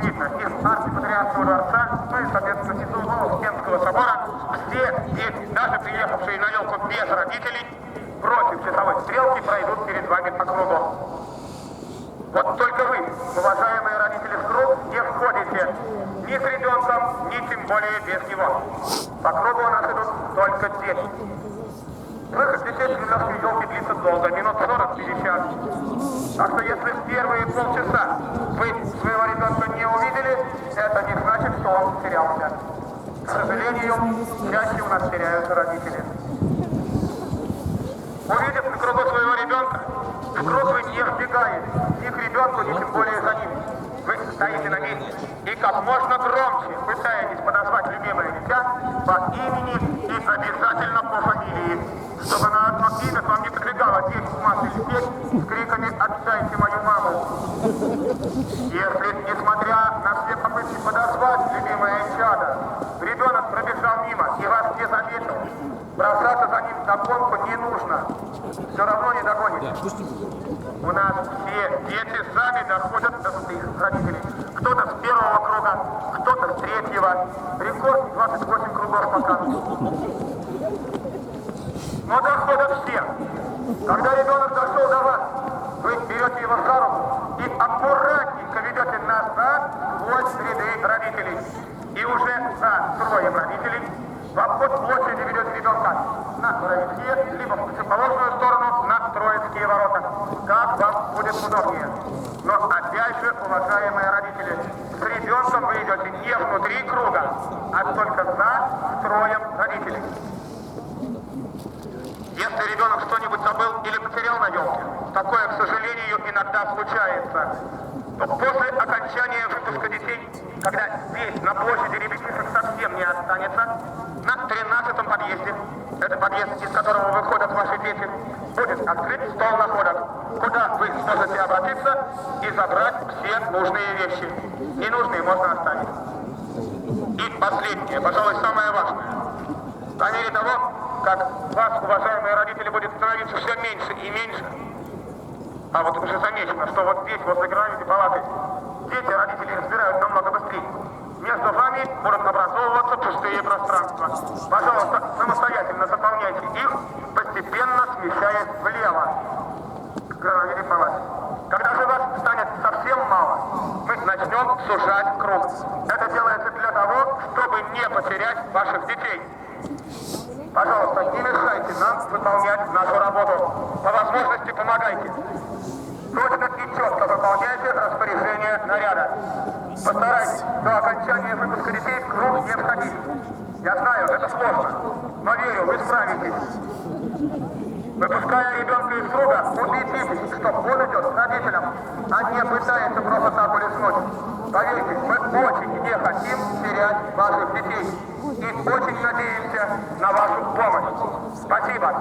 видно из архипатриаршего дворца, ну и, соответственно, из Успенского собора, все дети, даже приехавшие на елку без родителей, против часовой стрелки пройдут перед вами по кругу. Вот только вы, уважаемые родители, в круг не входите ни с ребенком, ни тем более без него. По кругу у нас идут только дети. Выход детей с кремлевской елки длится долго, минут 40-50. Так что если в первые полчаса вы своего ребенка не увидели, это не значит, что он потерялся. К сожалению, чаще у нас теряются родители. Увидев на кругу своего ребенка, в круг вы не вбегаете ни к ребенку, ни тем более за ним. Вы стоите на месте и как можно громче пытаетесь подозвать любимое дитя по имени и обязательно по фамилии, чтобы на одно имя к вам не подбегало 10 масс или 5 с криками «Отдайте мою маму!». Если, несмотря на все попытки подозвать любимое чадо, ребенок пробежал мимо и вас не заметил, бросаться за ним догонку не нужно. Все равно не догоните. У нас все дети сами доходят до своих родителей. Кто-то с первого круга, кто-то с третьего. Рекорд 28 кругов пока. Но доходят все. Когда ребенок дошел до вас, вы берете его за руку и аккуратненько ведете назад в ряды родителей. И уже за строем родителей в обход площади ведете ребенка на Боровицкие, либо в противоположную сторону на Троицкие ворота. Как вам будет удобнее. Но опять же, уважаемые родители, с ребенком вы идете не внутри круга, а только за строем родителей. Если ребенок что-нибудь забыл или потерял на елке, такое, к сожалению, иногда случается, то после окончания выпуска детей, когда здесь, на площади, ребятишек совсем не останется, на 13-м подъезде, это подъезд, из которого выходят ваши дети, будет открыт стол находок, куда вы сможете обратиться и забрать все нужные вещи. Ненужные можно оставить. И последнее, пожалуй, самое важное. По мере того, как вас, уважаемые родители, будет становиться все меньше и меньше, а вот уже замечено, что вот здесь, возле границы палаты, дети родители разбирают намного быстрее. Между вами будут образовываться пустые пространства. Пожалуйста, самостоятельно заполняйте их, постепенно смещаясь влево к границе палаты. Когда же вас станет совсем мало, мы начнем сужать круг. Это делается для того, чтобы не потерять ваших детей. Пожалуйста, не мешайте нам выполнять нашу работу. По возможности помогайте. Точно и четко выполняйте распоряжение наряда. Постарайтесь до окончания выпуска детей в круг не входить. Я знаю, это сложно, но верю, вы справитесь. Выпуская ребенка из круга, убедитесь, что он идет с родителям, а не пытается просто так улизнуть. Поверьте, мы очень не хотим терять ваших детей и очень надеемся на вашу помощь. Спасибо.